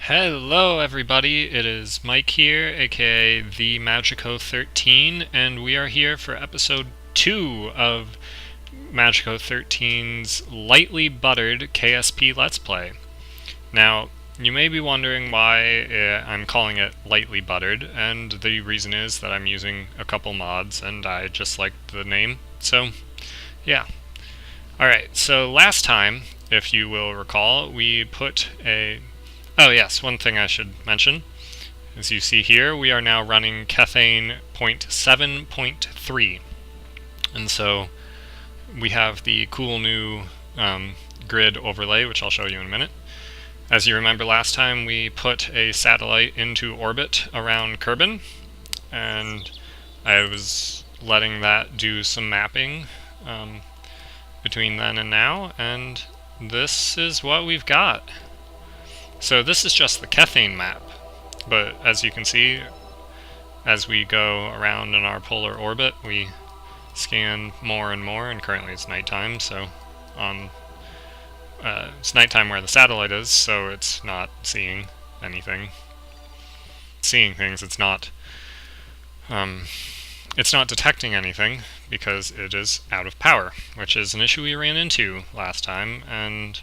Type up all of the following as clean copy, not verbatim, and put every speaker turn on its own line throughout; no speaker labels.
Hello everybody, it is Mike here, aka the Magico13, and we are here for episode 2 of Magico13's lightly buttered KSP Let's Play. Now, you may be wondering why I'm calling it lightly buttered, and the reason is that I'm using a couple mods and I just liked the name, so yeah. Alright, so last time, if you will recall, we put a... Oh yes, one thing I should mention. As you see here, we are now running Kethane 0.7.3. And so we have the cool new grid overlay, which I'll show you in a minute. As you remember last time, we put a satellite into orbit around Kerbin, and I was letting that do some mapping between then and now, and this is what we've got. So this is just the Kethane map, but as you can see, as we go around in our polar orbit, we scan more and more, and currently it's nighttime, so it's nighttime where the satellite is, so it's not seeing anything. Seeing things, it's not detecting anything, because it is out of power, which is an issue we ran into last time, and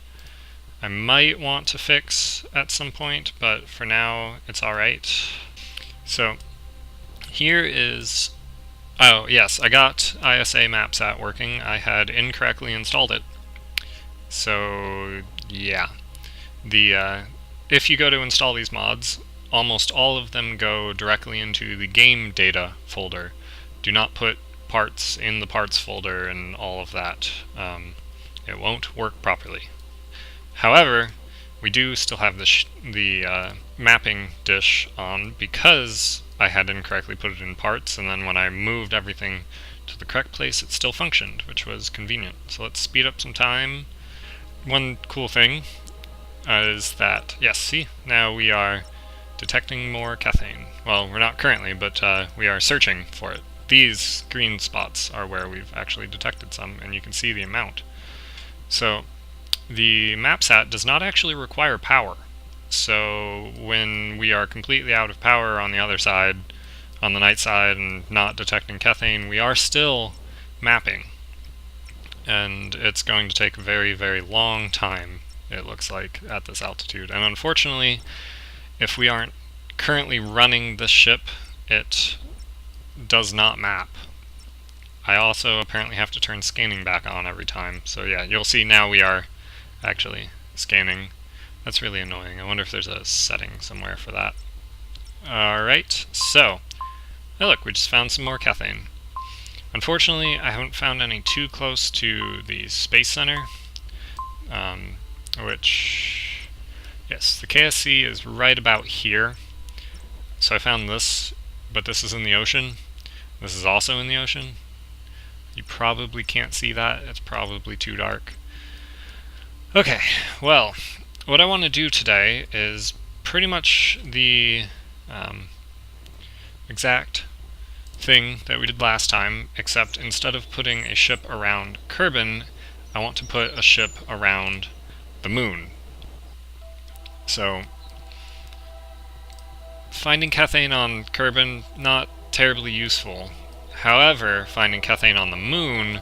I might want to fix at some point, but for now it's alright. So here is... Oh yes, I got ISA MapSat working. I had incorrectly installed it. So yeah. If you go to install these mods, almost all of them go directly into the game data folder. Do not put parts in the parts folder and all of that. It won't work properly. However, we do still have the mapping dish on because I had incorrectly put it in parts, and then when I moved everything to the correct place, it still functioned, which was convenient. So let's speed up some time. One cool thing is that, yes, see, now we are detecting more Kethane. Well, we're not currently, but we are searching for it. These green spots are where we've actually detected some, and you can see the amount. So the MapSat does not actually require power, so when we are completely out of power on the other side, on the night side, and not detecting Kethane, we are still mapping. And it's going to take a very, very long time, it looks like, at this altitude. And unfortunately, if we aren't currently running this ship, it does not map. I also apparently have to turn scanning back on every time, so yeah, you'll see now we are actually scanning. That's really annoying. I wonder if there's a setting somewhere for that. Alright, so, oh look, we just found some more Kethane. Unfortunately, I haven't found any too close to the Space Center, which, yes, the KSC is right about here. So I found this, but this is in the ocean. This is also in the ocean. You probably can't see that, it's probably too dark. Okay, well, what I want to do today is pretty much the exact thing that we did last time, except instead of putting a ship around Kerbin, I want to put a ship around the moon. So, finding Kethane on Kerbin, not terribly useful. However, finding Kethane on the moon,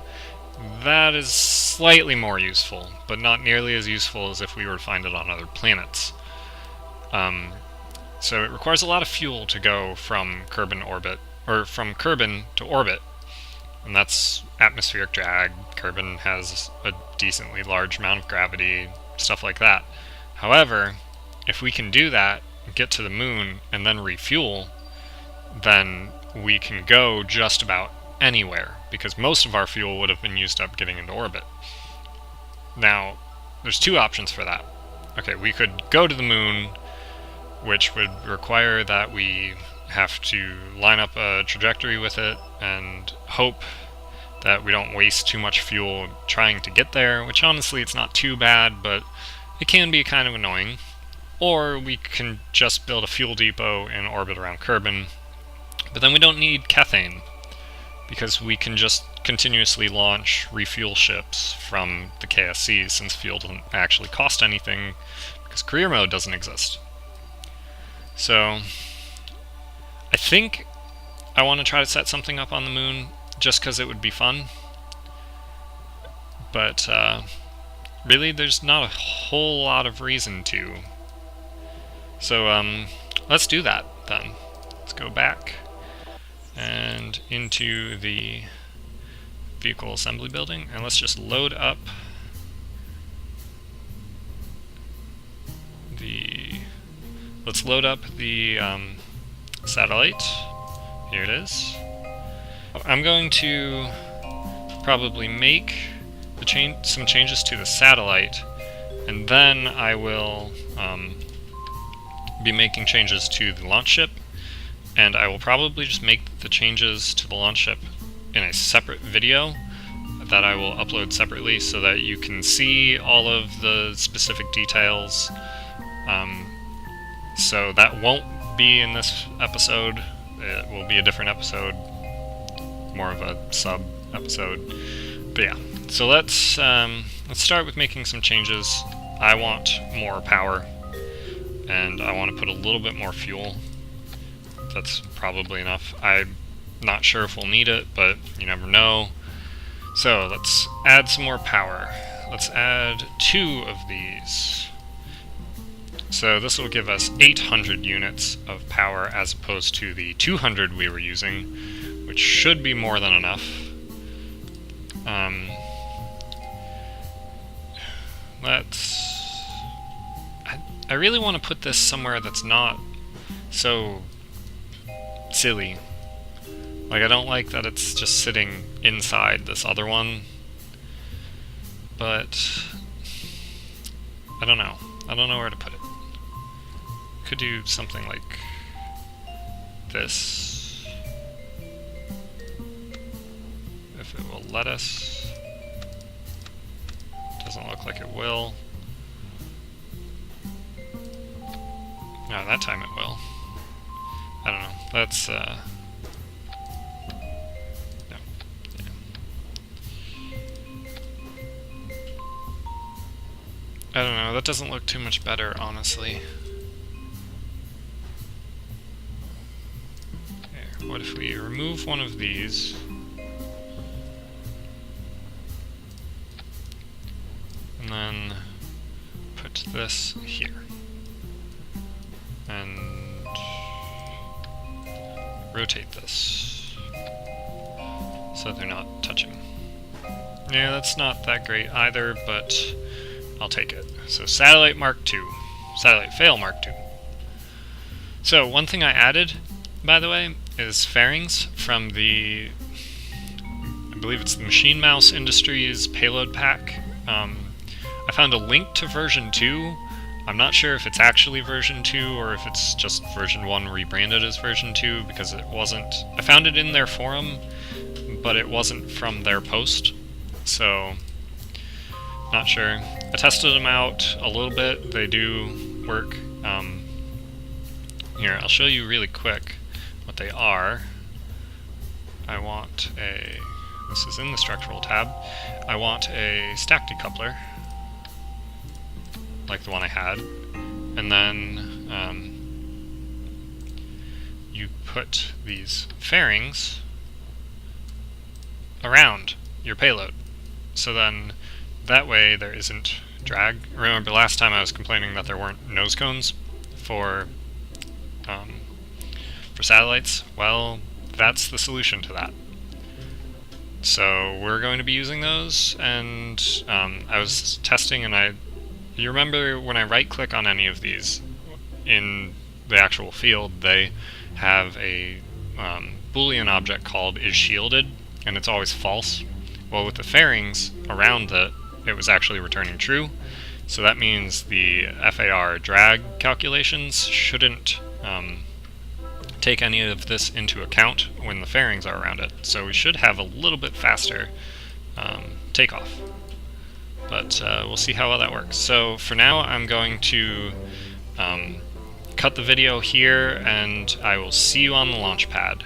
that is slightly more useful, but not nearly as useful as if we were to find it on other planets. So it requires a lot of fuel to go from Kerbin orbit, or from Kerbin to orbit, and that's atmospheric drag. Kerbin has a decently large amount of gravity, stuff like that. However, if we can do that, get to the moon, and then refuel, then we can go just about anywhere, because most of our fuel would have been used up getting into orbit. Now, there's two options for that. Okay, we could go to the moon, which would require that we have to line up a trajectory with it and hope that we don't waste too much fuel trying to get there, which honestly it's not too bad, but it can be kind of annoying. Or we can just build a fuel depot in orbit around Kerbin, but then we don't need Kethane, because we can just continuously launch refuel ships from the KSC, since fuel doesn't actually cost anything, because career mode doesn't exist. So I think I want to try to set something up on the moon just because it would be fun. But really, there's not a whole lot of reason to. So let's do that then. Let's go back and into the vehicle assembly building, and let's just load up the satellite. Here it is. I'm going to probably make some changes to the satellite, and then I will be making changes to the launch ship, and I will probably just make the changes to the launch ship in a separate video that I will upload separately so that you can see all of the specific details. So that won't be in this episode. It will be a different episode, more of a sub episode. But yeah, so let's start with making some changes. I want more power, and I want to put a little bit more fuel. That's probably enough. I'm not sure if we'll need it, but you never know. So let's add some more power. Let's add 2 of these. So this will give us 800 units of power as opposed to the 200 we were using, which should be more than enough. I really want to put this somewhere that's not so silly. Like, I don't like that it's just sitting inside this other one, but I don't know. I don't know where to put it. Could do something like this, if it will let us. Doesn't look like it will. No, that time it will. I don't know. That's no. Yeah. I don't know. That doesn't look too much better, honestly. There. What if we remove one of these? And then put this here. And rotate this so they're not touching. Yeah, that's not that great either, but I'll take it. So Satellite Mark II. Satellite Fail Mark II. So one thing I added, by the way, is fairings from the, I believe it's the Machine Mouse Industries Payload pack. I found a link to version 2. I'm not sure if it's actually version 2 or if it's just version 1 rebranded as version 2, because it wasn't... I found it in their forum, but it wasn't from their post, so not sure. I tested them out a little bit. They do work. Here, I'll show you really quick what they are. I want a... This is in the structural tab. I want a stack decoupler, like the one I had, and then you put these fairings around your payload. So then that way there isn't drag. Remember last time I was complaining that there weren't nose cones for satellites? Well, that's the solution to that. So we're going to be using those, and I was testing, and you remember when I right-click on any of these in the actual field, they have a Boolean object called isShielded, and it's always false. Well, with the fairings around it, it was actually returning true. So that means the FAR drag calculations shouldn't take any of this into account when the fairings are around it. So we should have a little bit faster takeoff. But we'll see how well that works. So for now, I'm going to cut the video here, and I will see you on the launch pad.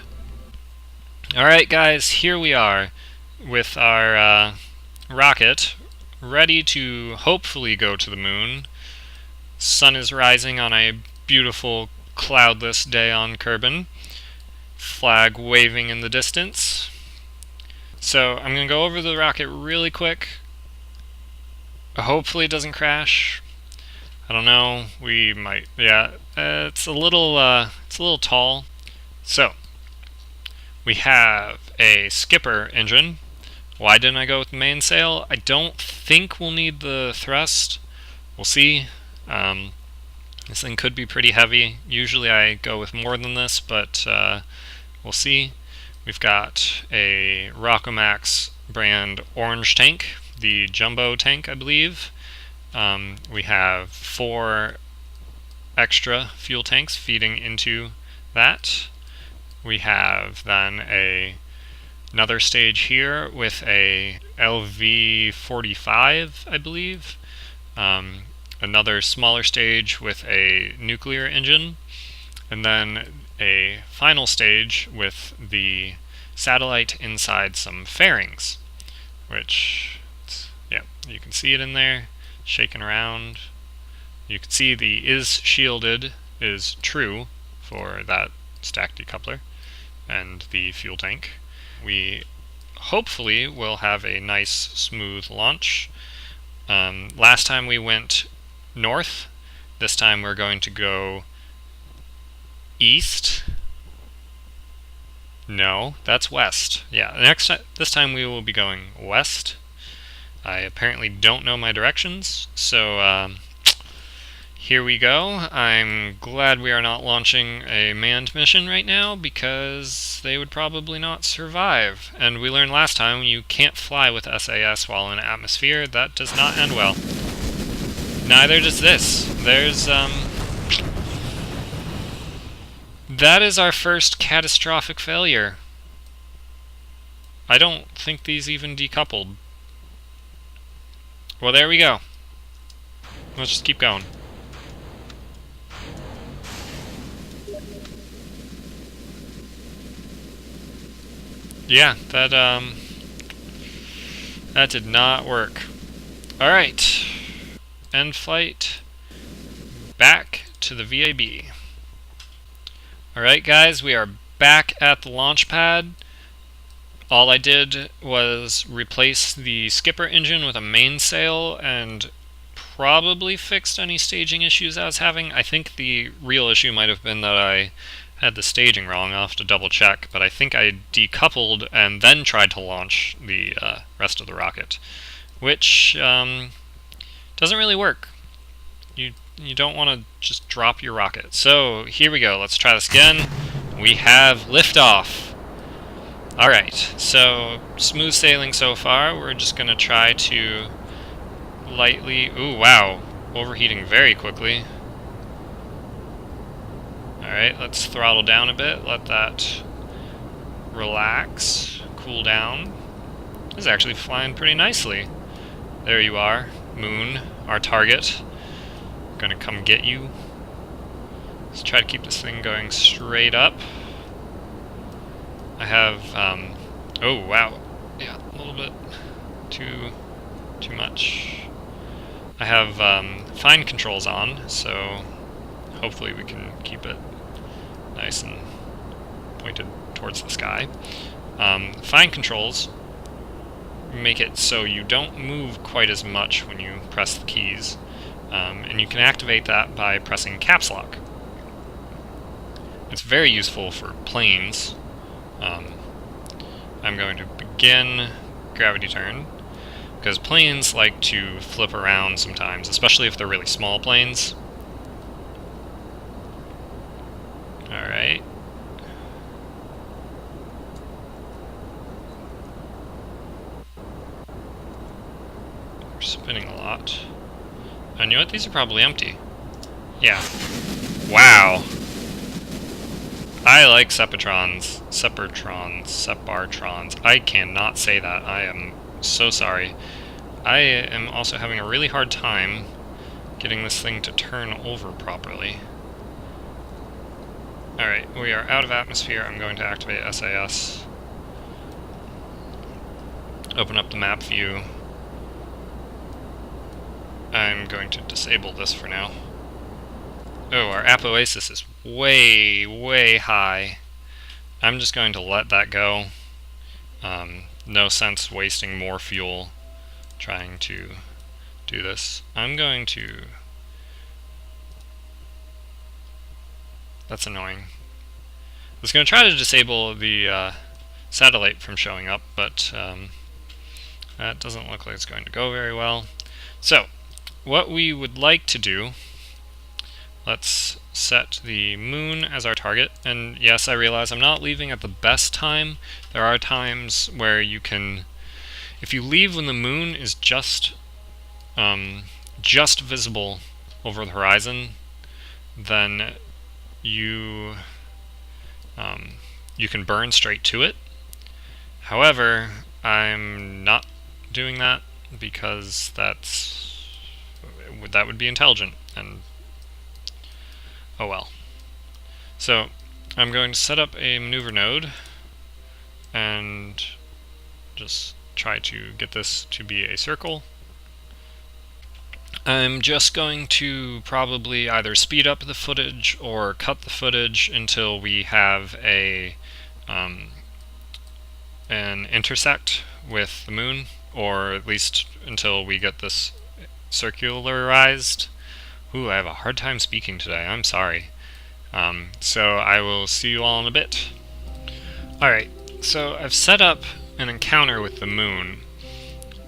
Alright guys, here we are with our rocket ready to hopefully go to the moon. Sun is rising on a beautiful, cloudless day on Kerbin. Flag waving in the distance. So I'm going to go over the rocket really quick. Hopefully it doesn't crash. I don't know. We might. Yeah, it's a little tall. So we have a skipper engine. Why didn't I go with the mainsail? I don't think we'll need the thrust. We'll see. This thing could be pretty heavy. Usually I go with more than this, but we'll see. We've got a Rockomax brand orange tank, the jumbo tank, I believe. We have 4 extra fuel tanks feeding into that. We have then another stage here with a LV-45, I believe. Another smaller stage with a nuclear engine, and then a final stage with the satellite inside some fairings, which, yeah, you can see it in there, shaking around. You can see the is shielded is true for that stack decoupler and the fuel tank. We hopefully will have a nice smooth launch. Last time we went north. This time we're going to go east. No, that's west. Yeah, this time we will be going west. I apparently don't know my directions, so here we go. I'm glad we are not launching a manned mission right now, because they would probably not survive. And we learned last time you can't fly with SAS while in atmosphere. That does not end well. Neither does this. That is our first catastrophic failure. I don't think these even decoupled. Well, there we go. Let's just keep going. Yeah, that did not work. Alright. End flight. Back to the VAB. Alright guys, we are back at the launch pad. All I did was replace the skipper engine with a mainsail and probably fixed any staging issues I was having. I think the real issue might have been that I had the staging wrong. I'll have to double check, but I think I decoupled and then tried to launch the rest of the rocket, which doesn't really work. You don't want to just drop your rocket. So here we go. Let's try this again. We have liftoff. Alright, so smooth sailing so far. We're just going to try to lightly... Ooh, wow. Overheating very quickly. Alright, let's throttle down a bit. Let that relax, cool down. This is actually flying pretty nicely. There you are, Moon, our target. Gonna come get you. Let's try to keep this thing going straight up. I have, oh wow, yeah, a little bit too much. I have fine controls on, so hopefully we can keep it nice and pointed towards the sky. Fine controls make it so you don't move quite as much when you press the keys. And you can activate that by pressing caps lock. It's very useful for planes. I'm going to begin gravity turn, because planes like to flip around sometimes, especially if they're really small planes. Alright. We're spinning a lot. Oh, you know what? These are probably empty. Yeah. Wow. I like Sepratrons. Sepratrons. I cannot say that. I am so sorry. I am also having a really hard time getting this thing to turn over properly. Alright, we are out of atmosphere. I'm going to activate SAS. Open up the map view. I'm going to disable this for now. Oh, our apoasis is way, way high. I'm just going to let that go. No sense wasting more fuel trying to do this. I'm going to... That's annoying. I was going to try to disable the satellite from showing up, but that doesn't look like it's going to go very well. So, what we would like to do, let's set the moon as our target. And yes, I realize I'm not leaving at the best time. There are times where you can, if you leave when the moon is just visible over the horizon, then you can burn straight to it. However, I'm not doing that because that would be intelligent, and oh well. So I'm going to set up a maneuver node and just try to get this to be a circle. I'm just going to probably either speed up the footage or cut the footage until we have an intersect with the moon, or at least until we get this circularized. Ooh, I have a hard time speaking today, I'm sorry. So I will see you all in a bit. Alright, so I've set up an encounter with the moon,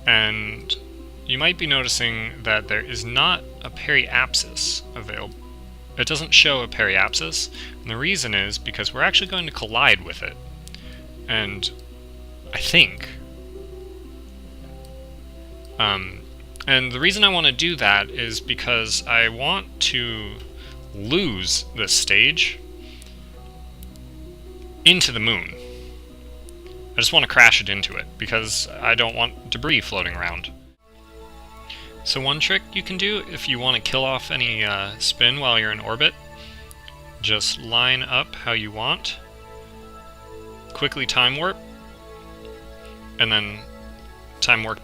and you might be noticing that there is not a periapsis available. It doesn't show a periapsis, and the reason is because we're actually going to collide with it. And I think... and the reason I want to do that is because I want to lose this stage into the moon. I just want to crash it into it, because I don't want debris floating around. So one trick you can do if you want to kill off any spin while you're in orbit, just line up how you want, quickly time warp, and then time warp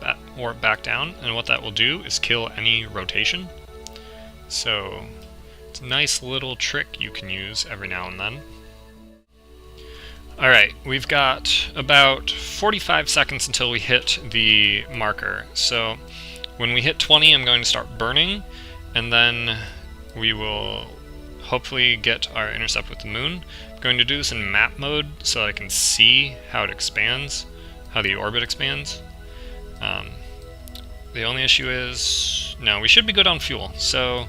back down, and what that will do is kill any rotation. So it's a nice little trick you can use every now and then. Alright, we've got about 45 seconds until we hit the marker. So when we hit 20, I'm going to start burning, and then we will hopefully get our intercept with the moon. I'm going to do this in map mode so I can see how it expands, how the orbit expands. The only issue is, no, we should be good on fuel. So,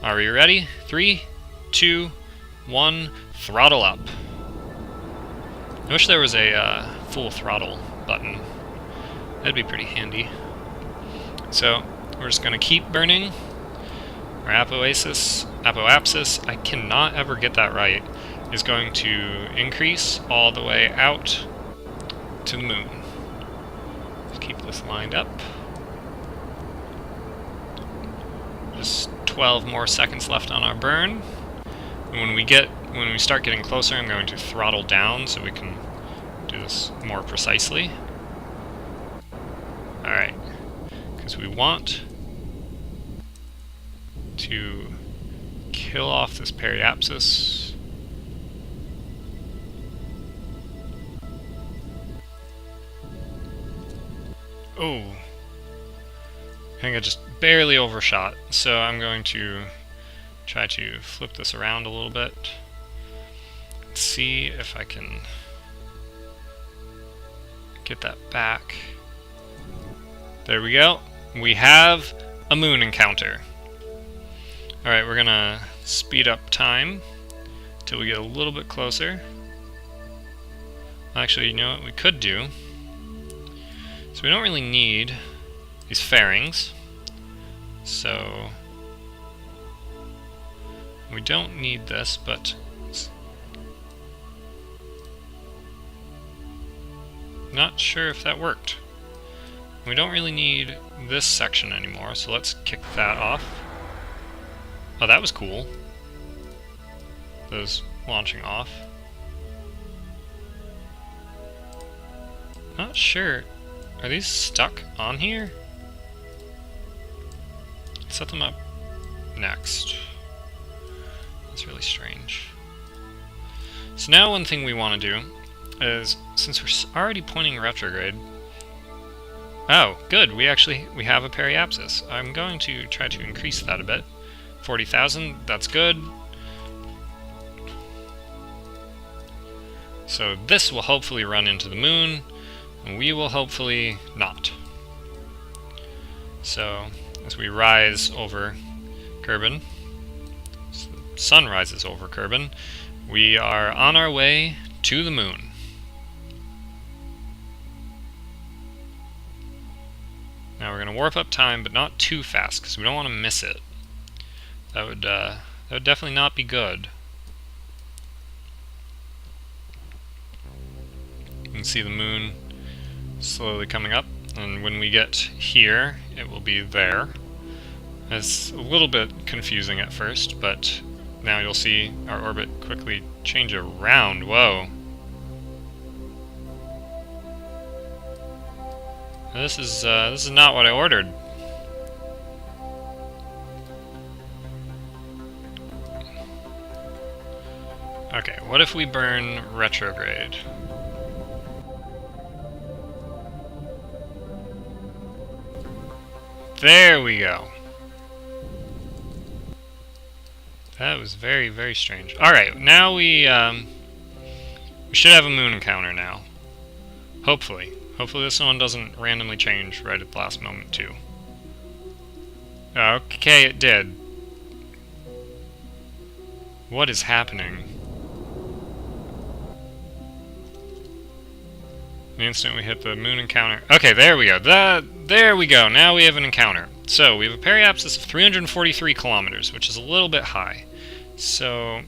are we ready? 3, 2, 1, throttle up. I wish there was a full throttle button. That'd be pretty handy. So, we're just going to keep burning. Our apoapsis, I cannot ever get that right, is going to increase all the way out to the moon. Let's keep this lined up. Just 12 more seconds left on our burn. And when we start getting closer, I'm going to throttle down so we can do this more precisely. Alright, because we want to kill off this periapsis. Oh, I think I just barely overshot, so I'm going to try to flip this around a little bit. Let's see if I can get that back. There we go. We have a moon encounter. Alright, we're gonna speed up time till we get a little bit closer. Actually, you know what we could do? So we don't really need these fairings. So we don't need this, but not sure if that worked. We don't really need this section anymore, so let's kick that off. Oh, that was cool. Those launching off. Not sure. Are these stuck on here? Let's set them up next. That's really strange. So now one thing we want to do is, since we're already pointing retrograde... Oh, good, we have a periapsis. I'm going to try to increase that a bit. 40,000, that's good. So this will hopefully run into the moon, and we will hopefully not. So, as we rise over Kerbin, as the sun rises over Kerbin, we are on our way to the moon. Now we're going to warp up time, but not too fast, because we don't want to miss it. That would definitely not be good. You can see the moon slowly coming up, and when we get here, it will be there. It's a little bit confusing at first, but now you'll see our orbit quickly change around. Whoa. This is not what I ordered. Okay, what if we burn retrograde? There we go. That was very, very strange. Alright, now we should have a moon encounter now. Hopefully. Hopefully this one doesn't randomly change right at the last moment, too. Okay, it did. What is happening? The instant we hit the moon encounter... Okay, there we go. There we go. Now we have an encounter. So, we have a periapsis of 343 kilometers, which is a little bit high. So,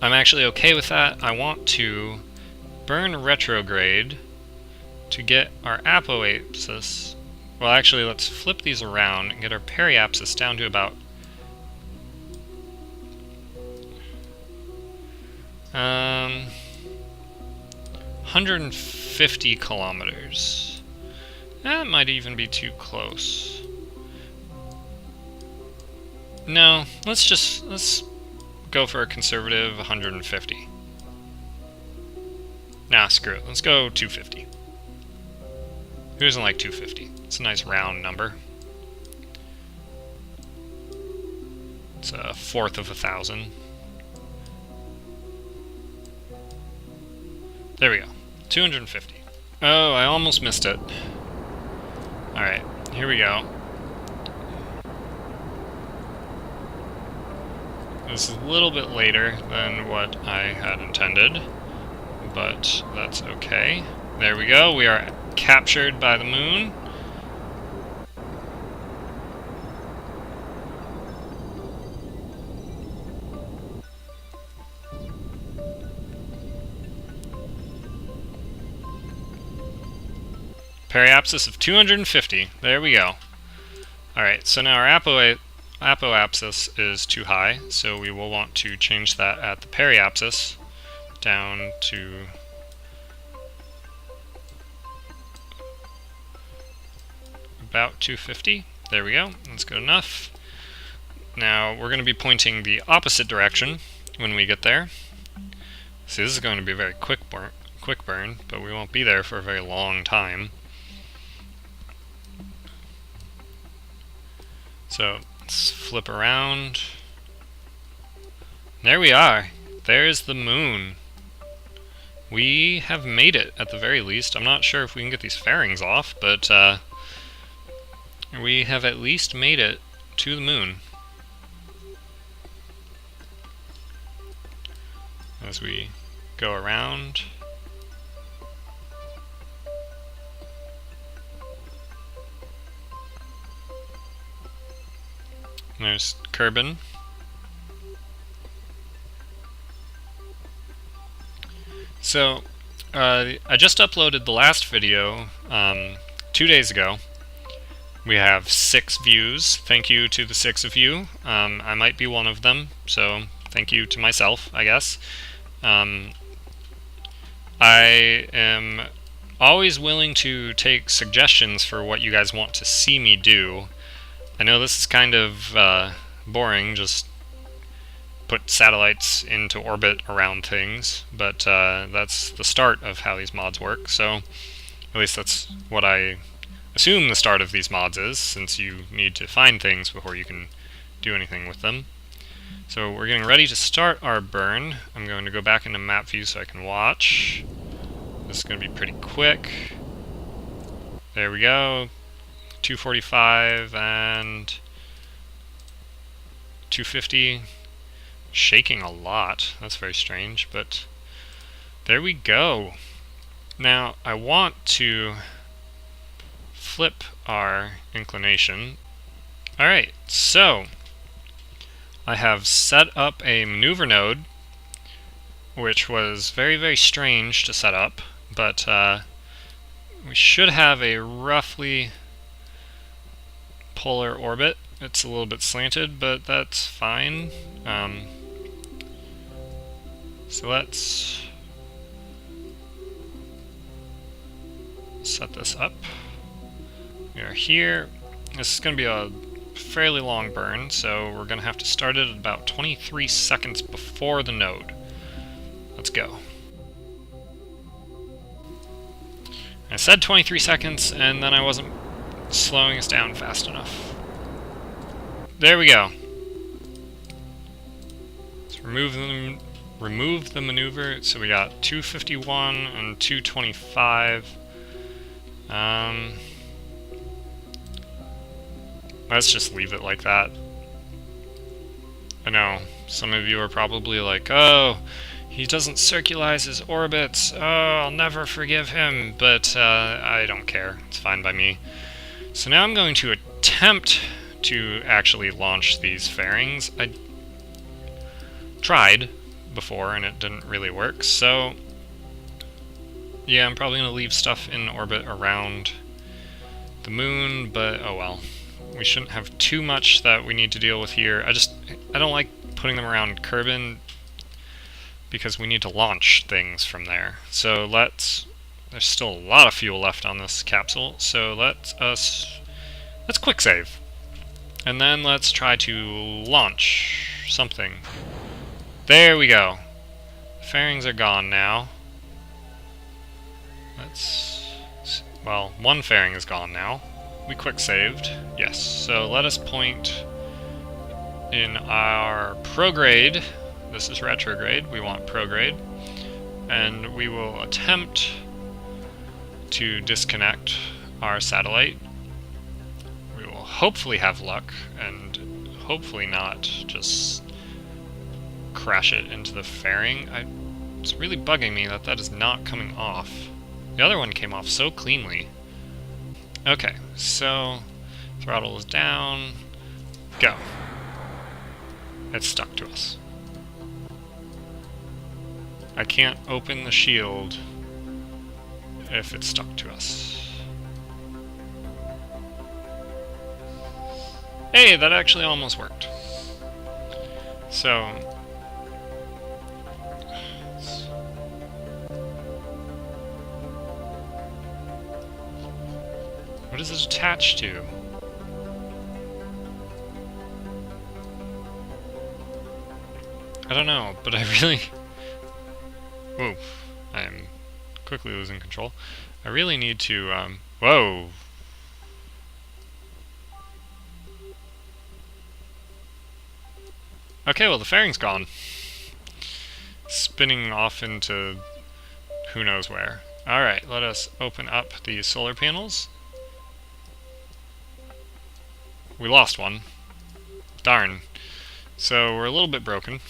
I'm actually okay with that. I want to burn retrograde to get our apoapsis. Well, actually, let's flip these around and get our periapsis down to about 150 kilometers. That might even be too close. No, let's go for a conservative 150. Nah, screw it. Let's go 250. Who doesn't like 250? It's a nice round number. It's a fourth of 1,000. There we go. 250. Oh, I almost missed it. Alright, here we go. This is a little bit later than what I had intended, but that's okay. There we go, we are captured by the moon. Periapsis of 250. There we go. Alright, so now our apoapsis is too high, so we will want to change that at the periapsis down to about 250. There we go. That's good enough. Now we're going to be pointing the opposite direction when we get there. See, this is going to be a very quick burn, but we won't be there for a very long time. So, let's flip around. There we are. There's the moon. We have made it, at the very least. I'm not sure if we can get these fairings off, but we have at least made it to the moon. As we go around. There's Kerbin. So, I just uploaded the last video 2 days ago. We have 6 views. Thank you to the 6 of you. I might be one of them, so thank you to myself, I guess. I am always willing to take suggestions for what you guys want to see me do. I know this is kind of boring, just put satellites into orbit around things, but that's the start of how these mods work, so at least that's what I assume the start of these mods is, since you need to find things before you can do anything with them. So we're getting ready to start our burn. I'm going to go back into map view so I can watch. This is going to be pretty quick. There we go. 245 and 250. Shaking a lot. That's very strange, but there we go. Now I want to flip our inclination. Alright, so I have set up a maneuver node, which was very, very strange to set up, but we should have a roughly polar orbit. It's a little bit slanted, but that's fine. So let's set this up. We are here. This is going to be a fairly long burn, so we're going to have to start it at about 23 seconds before the node. Let's go. I said 23 seconds, and then I wasn't slowing us down fast enough. There we go. Let's remove the maneuver. So we got 251 and 225. Let's just leave it like that. I know, some of you are probably like, oh, he doesn't circularize his orbits, oh, I'll never forgive him, but I don't care, it's fine by me. So now I'm going to attempt to actually launch these fairings. I tried before and it didn't really work, so yeah, I'm probably going to leave stuff in orbit around the moon, but oh well. We shouldn't have too much that we need to deal with here. I don't like putting them around Kerbin because we need to launch things from there. So there's still a lot of fuel left on this capsule, so let's quick save. And then let's try to launch something. There we go. The fairings are gone now. Well, one fairing is gone now. We quick saved, yes. So let us point in our prograde. This is retrograde, we want prograde. And we will attempt to disconnect our satellite. We will hopefully have luck and hopefully not just crash it into the fairing. It's really bugging me that is not coming off. The other one came off so cleanly. Okay, so throttle is down, go. It's stuck to us. I can't open the shield if it's stuck to us. Hey, that actually almost worked. So what is it attached to? I don't know, but I really... Whoa, I am quickly losing control. I really need to, whoa! Okay, well the fairing's gone. Spinning off into who knows where. Alright, let us open up the solar panels. We lost one. Darn. So we're a little bit broken.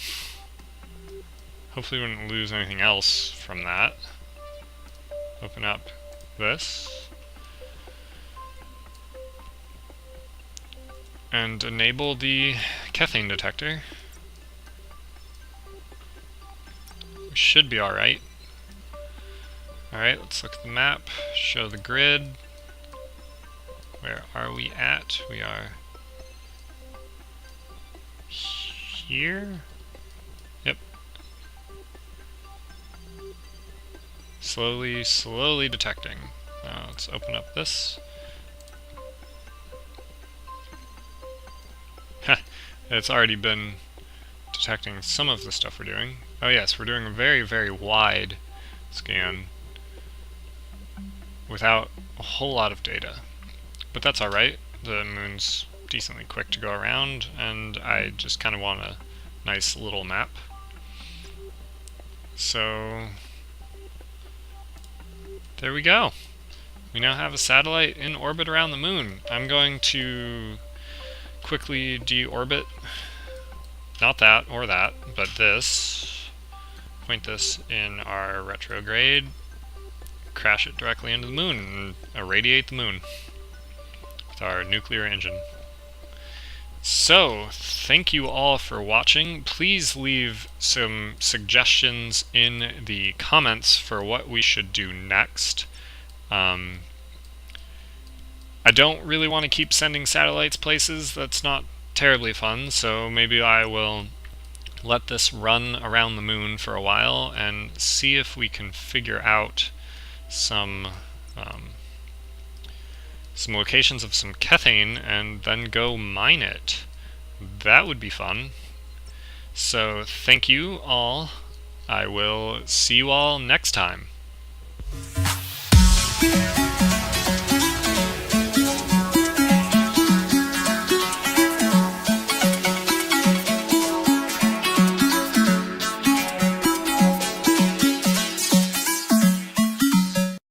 Hopefully we wouldn't lose anything else from that. Open up this. And enable the Kethane detector. We should be alright. Alright, let's look at the map, show the grid. Where are we at? We are here? Yep. Slowly detecting. Now let's open up this. It's already been detecting some of the stuff we're doing. Oh yes, we're doing a very, very wide scan without a whole lot of data. But that's alright. The moon's decently quick to go around, and I just kind of want a nice little map. So there we go. We now have a satellite in orbit around the moon. I'm going to quickly deorbit, not that or that, but this. Point this in our retrograde, crash it directly into the moon, and irradiate the moon with our nuclear engine. So, thank you all for watching. Please leave some suggestions in the comments for what we should do next. I don't really want to keep sending satellites places. That's not terribly fun, so maybe I will let this run around the moon for a while and see if we can figure out some locations of some Kethane and then go mine it. That would be fun. So thank you all. I will see you all next time.